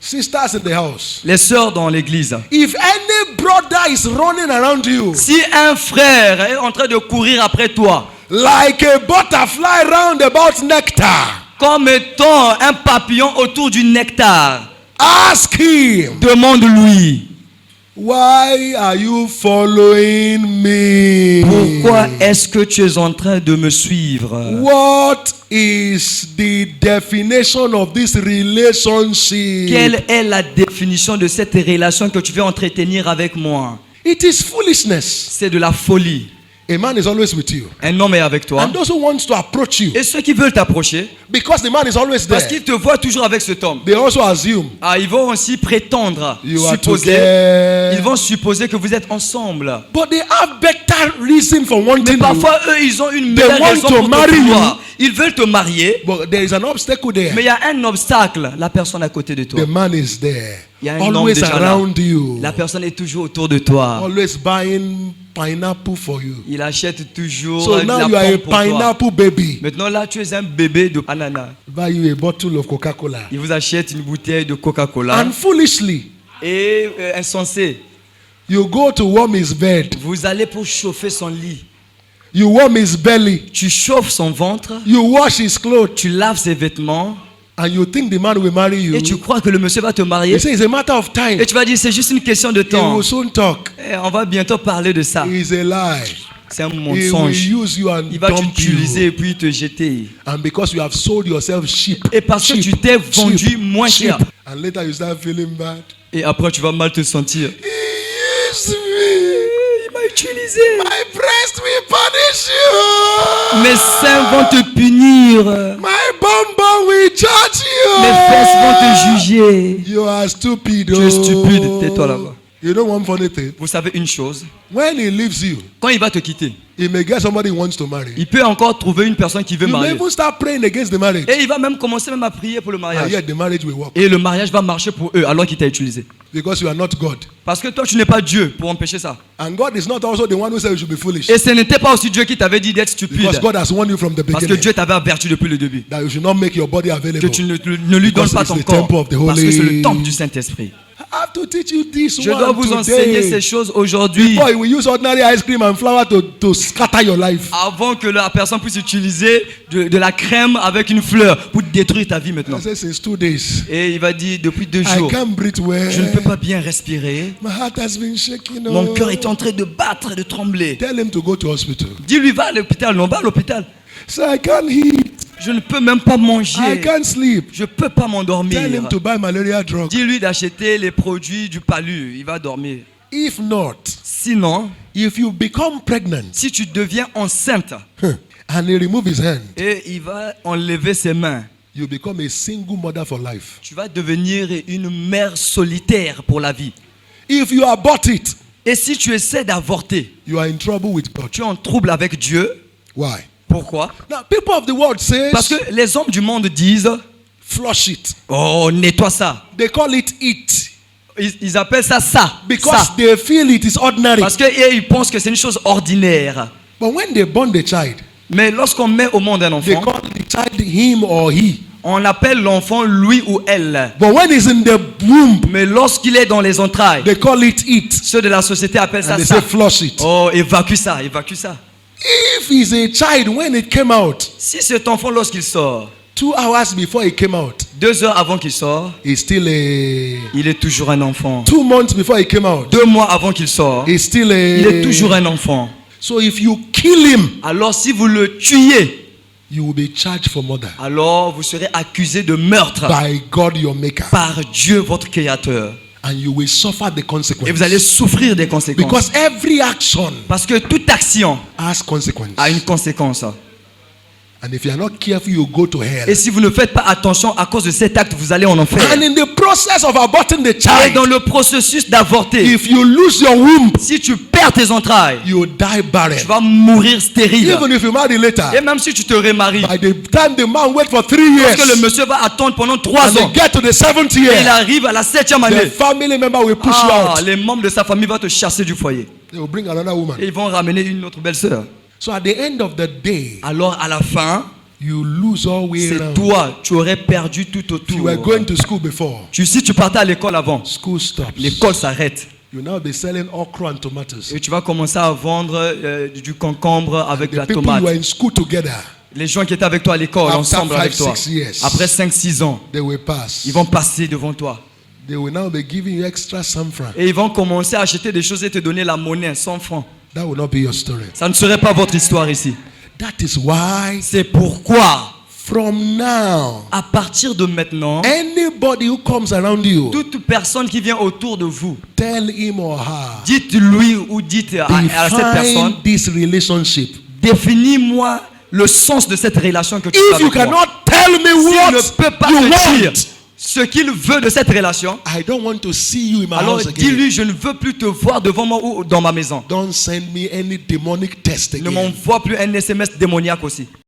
Sisters in the house. Les sœurs dans l'église. If any brother is running around you, Si un frère est en train de courir après toi, like a butterfly round about nectar, comme étant un papillon autour du nectar, ask him, demande-lui, why are you following me? pourquoi est-ce que tu es en train de me suivre? What is the definition of this relationship? Quelle est la définition de cette relation que tu veux entretenir avec moi? It is foolishness. C'est de la folie. A man is always with you. Un homme est avec toi. And those who want to approach you, Et ceux qui veulent t'approcher, because the man is always parce there, qu'ils te voient toujours avec cet homme, they also assume ils vont aussi prétendre, you are supposer, together. ils vont supposer que vous êtes ensemble. But they have better reason for wanting Mais you. parfois, eux, ils ont une They meilleure want raison to pour te marry vouloir. Ils veulent te marier, But there is an obstacle there. mais il y a un obstacle, la personne à côté de toi. The man is there. Il y a un homme Always déjà là. around you. La personne est toujours autour de toi. Always buying pineapple for you. Il achète toujours So la now you are a pomme pour toi. pineapple baby. Maintenant là, tu es un bébé de ananas. Buy you a bottle of Coca-Cola. Il vous achète une bouteille de Coca-Cola. And foolishly, Et insensé, you go to warm his bed. vous allez pour chauffer son lit. You warm his belly. Tu chauffes son ventre, You wash his clothes. tu laves ses vêtements And you think the man will marry you. et tu crois que le monsieur va te marier. You say it's a matter of time. Et tu vas dire c'est juste une question de He temps. will soon talk. Et on va bientôt parler de ça. It's a lie. C'est un He will mensonge. use you and Il va dump t'utiliser you. et puis te jeter. And because you have sold yourself cheap. Et parce que tu t'es vendu moins cher. And later you start feeling bad. Et après tu vas mal te sentir. He used me. Il m'a utilisé. My breast will punish you. Mes seins vont te punir. My bum bum will judge you. Mes fesses vont te juger. You are stupid. Tu es stupide. Tais-toi là-bas. You don't want funny thing. Vous savez une chose. When he leaves you, Quand il va te quitter, he may get somebody who wants to marry. il peut encore trouver une personne qui veut You may marier. even start praying against the marriage. Et il va même commencer même à prier pour le And mariage. yet the marriage will work. Et le mariage va marcher pour eux alors qu'il t'a utilisé. Because you are not God. Parce que toi, tu n'es pas Dieu pour empêcher ça. And God is not also the one who said you should be foolish. Et ce n'était pas aussi Dieu qui t'avait dit d'être stupide. Because God has warned you from the Parce que beginning Dieu t'avait averti depuis le début. that you should not make your body Que available. tu ne lui donnes Because pas it's ton the corps. temple of the Parce que c'est le Holy. temple du Saint-Esprit. I have to teach you this Je dois one vous enseigner ces today. choses aujourd'hui. Before we use ordinary ice cream and flour to scatter your life. Avant que la personne puisse utiliser de la crème avec une fleur pour détruire ta vie maintenant. I said since 2 days. Et il va dire depuis 2 I jours, can't breathe well. je ne peux pas bien respirer. My heart has been shaking. Mon cœur est en train de battre et de trembler. Tell him to go to hospital. Dis-lui, va à l'hôpital. Non, va à l'hôpital. So I can't eat. Je ne peux même pas I manger. can't sleep. Je ne peux pas Tell m'endormir. him to buy malaria drug. Dis-lui d'acheter les produits du palu. Il va dormir. If not, Sinon, if you become pregnant si tu deviens enceinte and he remove his hand, et il va enlever ses mains, you become a single mother for life. tu vas devenir une mère solitaire pour la vie. If you abort it, Et si tu essaies d'avorter, you are in trouble with God. tu es en trouble avec Dieu. Why? Pourquoi? Now, people of the world say, Parce que les hommes du monde disent, flush it. oh, nettoie ça. They call it eat. Ils appellent ça ça. Because Ça. they feel it is ordinary. Parce qu'ils pensent que c'est une chose ordinaire. But when they born the child, Mais lorsqu'on met au monde un they enfant, call the child him or he. on appelle l'enfant lui ou elle. But when he's in the womb, Mais lorsqu'il est dans les entrailles, they call it eat. ceux de la société appellent ça And they ça. say flush it. Oh, évacue ça, évacue ça. If he's a child, when it came out, Si cet enfant, lorsqu'il sort, 2 hours before he came out, 2 heures avant qu'il sort, he's still a... il est toujours un enfant. 2 months before he came out, 2 mois avant qu'il sort, he's still a... il est toujours un enfant. So if you kill him, Alors si vous le tuez, you will be charged for murder alors vous serez accusé de meurtre by God your maker. par Dieu votre créateur. And you will suffer the Et consequence. vous allez souffrir des conséquences. Because every action Parce que toute action has consequence. a une conséquence. And if you are not careful, you go to hell. Et si vous ne faites pas attention, à cause de cet acte, vous allez en enfer. And in the process of aborting the Et dans child, le processus d'avorter, if you lose your womb, si tu perds tes entrailles, you die barren. tu vas mourir stérile. Even if you marry later, Et même si tu te remaries, by the time the man wait for 3 parce que le years, monsieur va attendre pendant 3 and ans, they get to the 7th et il year, arrive à la 7e the année, family member will push you out. les membres de sa famille vont te chasser du foyer. They will bring another woman. Et ils vont ramener une autre belle-sœur. So at the end of the day, Alors à la fin, you lose all way c'est around. toi. Tu aurais perdu tout If you were autour. going to school before, Si tu partais à l'école avant, school stops. l'école s'arrête. You now be selling okra and tomatoes. Et tu vas commencer à vendre du concombre avec de The la people tomate. you were in school together, Les gens qui étaient avec toi à l'école, After ensemble avec 5, toi, 6 years. après 5-6 ans, they will pass. ils vont passer devant toi. They will now be giving you extra some franc. Et ils vont commencer à acheter des choses et te donner la monnaie, 100 francs. That will not be your story. Ça ne serait pas votre histoire ici. That is why C'est pourquoi, from now, à partir de maintenant, anybody who comes around you, toute personne qui vient autour de vous, tell him or her, dites-lui ou dites à cette personne, define this relationship. définis-moi le sens de cette relation que tu as If you avec moi. cannot tell me S'il what ne peut pas you te dire want, ce qu'il veut de cette relation, I don't want to see you in my alors house again. dis-lui, je ne veux plus te voir devant moi ou dans ma maison. Don't send me any demonic test Ne again. m'envoie plus un SMS démoniaque aussi.